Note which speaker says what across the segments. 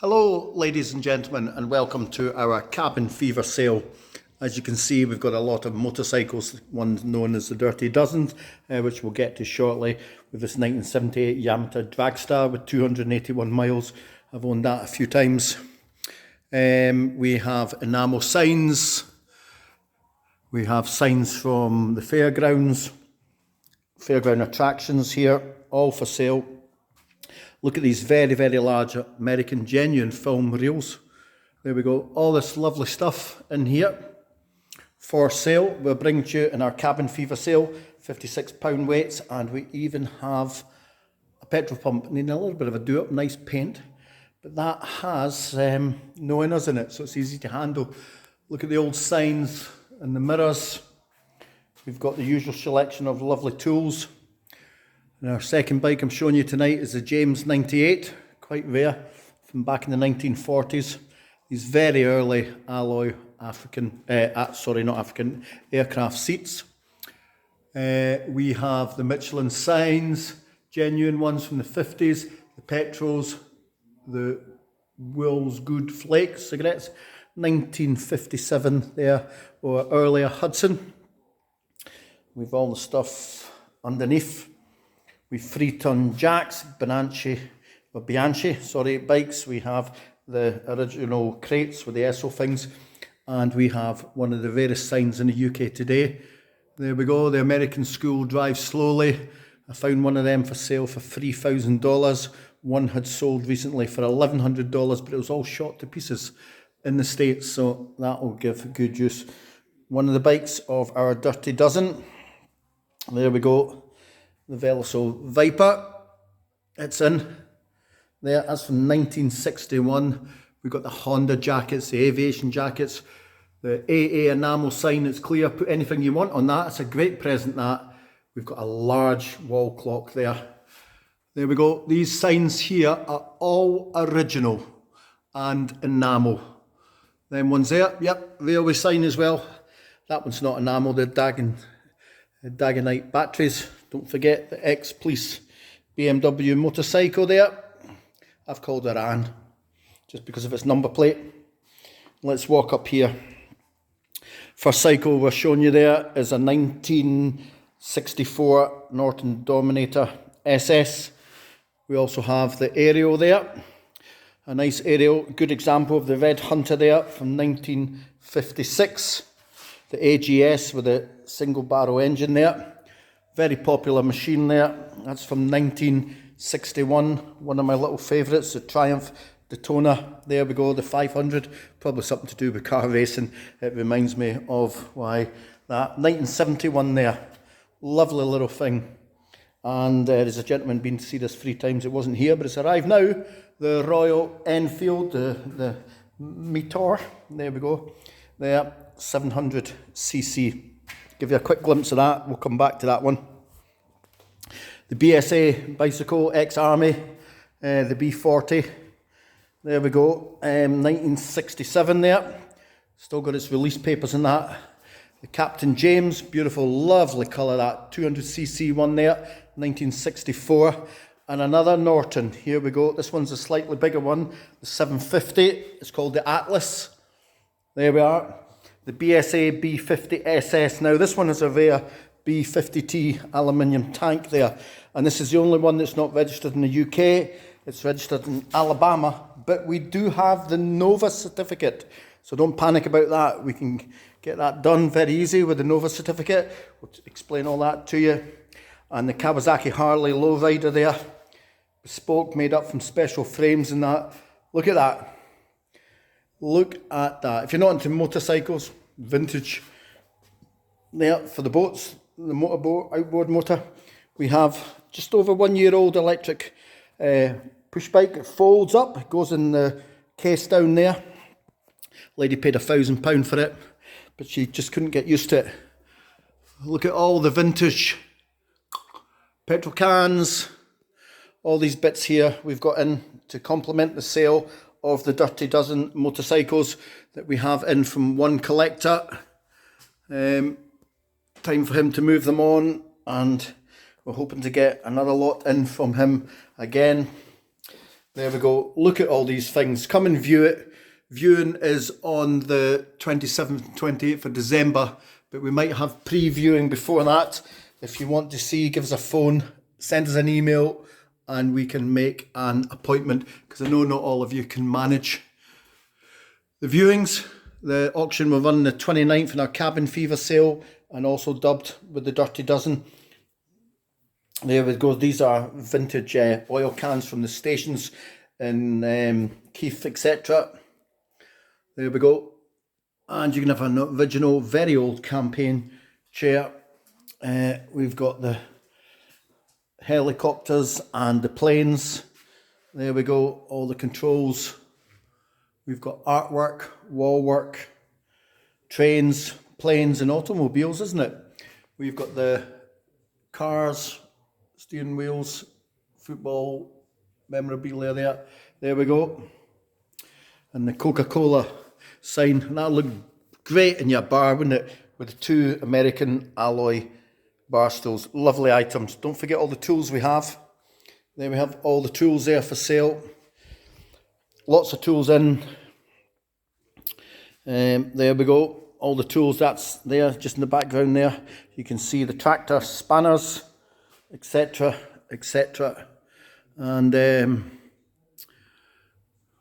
Speaker 1: Hello ladies and gentlemen, and welcome to our cabin fever sale. As you can see, we've got a lot of motorcycles, one known as the Dirty Dozen, which we'll get to shortly, with this 1978 Yamaha Dragstar with 281 miles. I've owned that a few times. We have enamel signs. We have signs from the fairground attractions here, all for sale. Look at these very, very large American genuine film reels. There we go. All this lovely stuff in here for sale. We'll bring to you in our cabin fever sale, £56 weights, and we even have a petrol pump needing a little bit of a do-up, nice paint, but that has no inners in it, so it's easy to handle. Look at the old signs and the mirrors. We've got the usual selection of lovely tools. And our second bike I'm showing you tonight is the James 98, quite rare, from back in the 1940s. These very early alloy aircraft seats. We have the Michelin signs, genuine ones from the 50s, the Petros, the Will's Good Flake cigarettes, 1957 there, or earlier Hudson. We've all the stuff underneath. We've 3-ton jacks, Bianchi bikes. We have the original crates with the ESO things, and we have one of the rarest signs in the UK today. There we go, the American School Drive Slowly. I found one of them for sale for $3,000. One had sold recently for $1,100, but it was all shot to pieces in the States, so that will give good use. One of the bikes of our Dirty Dozen. There we go. The Veloso Viper, it's in there. That's from 1961. We've got the Honda jackets, the aviation jackets, the AA enamel sign, it's clear. Put anything you want on that, it's a great present that. We've got a large wall clock there. There we go. These signs here are all original and enamel. Them ones there, yep, railway sign as well. That one's not enamel, they're Dagonite batteries. Don't forget the ex-police BMW motorcycle there. I've called her Anne, just because of its number plate. Let's walk up here. First cycle we're showing you there is a 1964 Norton Dominator SS. We also have the Aerial there. A nice Aerial, good example of the Red Hunter there from 1956. The AGS with a single barrel engine there. Very popular machine there. That's from 1961. One of my little favourites, the Triumph Daytona. There we go, the 500. Probably something to do with car racing. It reminds me of why that. 1971 there. Lovely little thing. And there's a gentleman been to see this 3 times. It wasn't here, but it's arrived now. The Royal Enfield, the Meteor. There we go. There, 700cc. Give you a quick glimpse of that. We'll come back to that one. The BSA bicycle, ex-army, the B40. There we go. 1967 there. Still got its release papers in that. The Captain James, beautiful, lovely colour that. 200cc one there, 1964. And another Norton. Here we go. This one's a slightly bigger one, the 750. It's called the Atlas. There we are. The BSA B50 SS. Now this one is a rare B50T aluminium tank there, and this is the only one that's not registered in the UK. It's registered in Alabama, but we do have the Nova certificate, so don't panic about that. We can get that done very easy with the Nova certificate. We'll explain all that to you. And the Kawasaki Harley lowrider there, bespoke, made up from special frames and that. Look at that. Look at that. If you're not into motorcycles, vintage there for the boats, the motorboat, outboard motor. We have just over 1-year-old electric push bike. It folds up, it goes in the case down there. Lady paid £1,000 for it, but she just couldn't get used to it. Look at all the vintage petrol cans, all these bits here we've got in to complement the sale of the Dirty Dozen motorcycles that we have in from one collector. Time for him to move them on, and we're hoping to get another lot in from him again. There we go. Look at all these things. Come and view it. Viewing is on the 27th and 28th of December, but we might have pre-viewing before that. If you want to see, give us a phone, send us an email, and we can make an appointment, because I know not all of you can manage the viewings. The auction will run the 29th in our cabin fever sale, and also dubbed with the Dirty Dozen. There we go. These are vintage oil cans from the stations in Keith, etc. There we go. And you can have an original, very old campaign chair. We've got the helicopters and the planes. There we go. All the controls. We've got artwork, wall work, trains, planes and automobiles, isn't it? We've got the cars, steering wheels, football, memorabilia there. There we go. And the Coca-Cola sign. That'll look great in your bar, wouldn't it? With the 2 American alloy bar stools. Lovely items. Don't forget all the tools we have. There we have all the tools there for sale. Lots of tools in. There we go. All the tools, that's there, just in the background there. You can see the tractor, spanners, etc, etc. And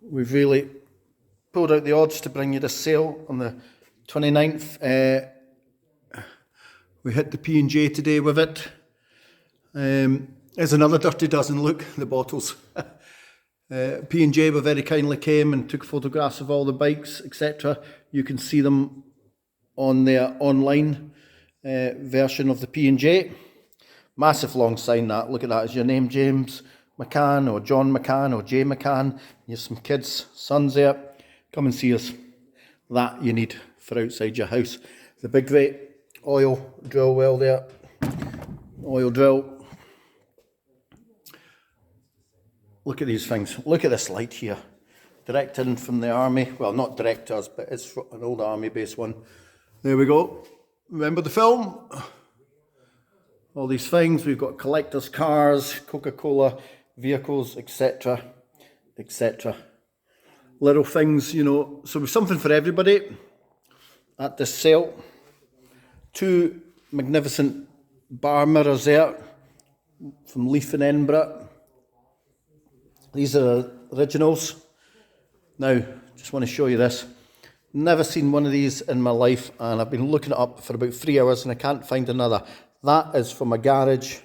Speaker 1: we've really pulled out the odds to bring you this sale on the 29th. We hit the P&J today with it. There's another Dirty Dozen, look, the bottles. P&J were very kindly came and took photographs of all the bikes, etc. You can see them on their online version of the P&J. Massive long sign that. Look at that. Is your name James McCann or John McCann or Jay McCann? You have some kids, sons there. Come and see us. That you need for outside your house. The big great oil drill well there. Oil drill. Look at these things. Look at this light here. Direct in from the army. Well, not directors, but it's an old army base one. There we go. Remember the film? All these things. We've got collectors' cars, Coca-Cola vehicles, etc, etc. Little things, you know. So we've something for everybody at this sale. 2 magnificent bar mirrors there from Leaf in Edinburgh. These are originals. Now, just want to show you this. Never seen one of these in my life, and I've been looking it up for about 3 hours and I can't find another. That is from a garage,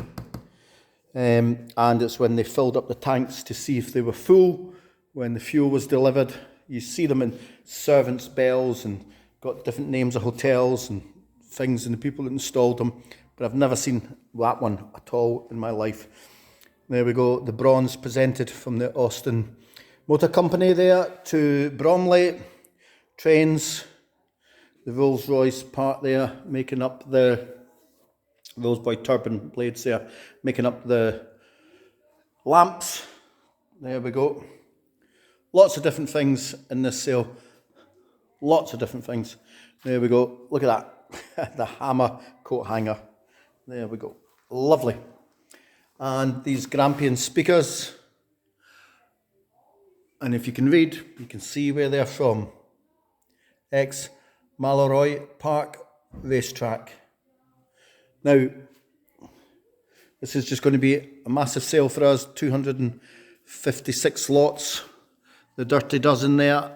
Speaker 1: and it's when they filled up the tanks to see if they were full. When the fuel was delivered, you see them in servants' bells and got different names of hotels and things and the people that installed them, but I've never seen that one at all in my life. There we go, the bronze presented from the Austin Motor Company there to Bromley. Trains, the Rolls Royce part there, making up the Rolls-Royce turbine blades there, making up the lamps. There we go. Lots of different things in this sale. Lots of different things. There we go. Look at that. The hammer coat hanger. There we go. Lovely. And these Grampian speakers, and if you can read, you can see where they're from. Malloy Park Racetrack. Now, this is just going to be a massive sale for us, 256 lots, the Dirty Dozen there,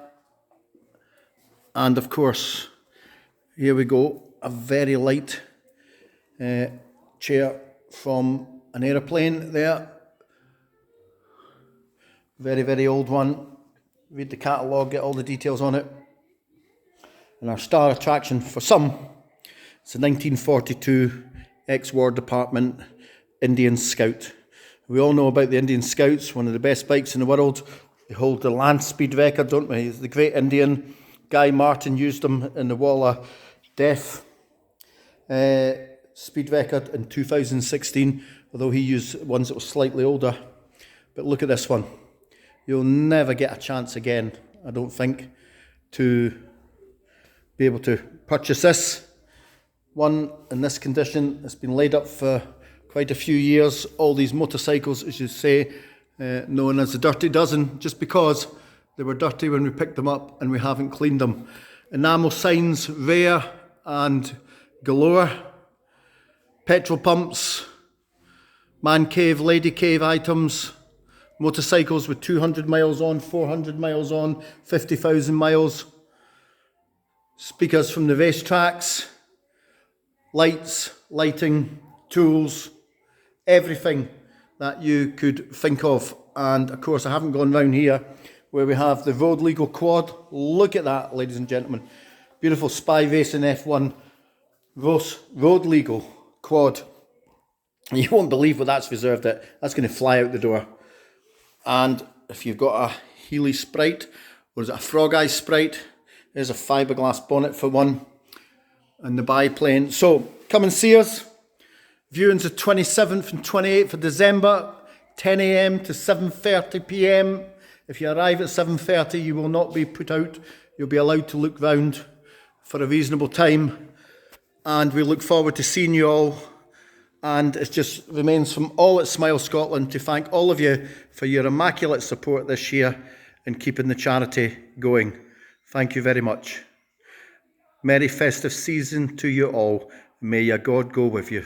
Speaker 1: and of course, here we go, a very light chair from an aeroplane there. Very, very old one. Read the catalogue, get all the details on it. And our star attraction for some, it's a 1942 ex-War Department Indian Scout. We all know about the Indian Scouts, one of the best bikes in the world. They hold the land speed record, don't we? The great Indian Guy Martin used them in the Wall of Death speed record in 2016, although he used ones that were slightly older. But look at this one. You'll never get a chance again, I don't think, to be able to purchase this one in this condition. It's been laid up for quite a few years. All these motorcycles, as you say, known as the Dirty Dozen, just because they were dirty when we picked them up and we haven't cleaned them. Enamel signs, rare and galore. Petrol pumps, man cave, lady cave items, motorcycles with 200 miles on, 400 miles on, 50,000 miles. Speakers from the racetracks, lights, lighting, tools, everything that you could think of. And of course, I haven't gone round here where we have the road legal quad. Look at that, ladies and gentlemen. Beautiful Spy Racing F1 road legal quad. You won't believe what that's reserved at. That's going to fly out the door. And if you've got a Healy Sprite, or is it a Frog Eye Sprite? There's a fiberglass bonnet for one. And the biplane. So come and see us. Viewings the 27th and 28th of December, 10 a.m. to 7:30 p.m. If you arrive at 7:30, you will not be put out. You'll be allowed to look round for a reasonable time. And we look forward to seeing you all. And it just remains from all at Smile Scotland to thank all of you for your immaculate support this year in keeping the charity going. Thank you very much. Merry festive season to you all. May your God go with you.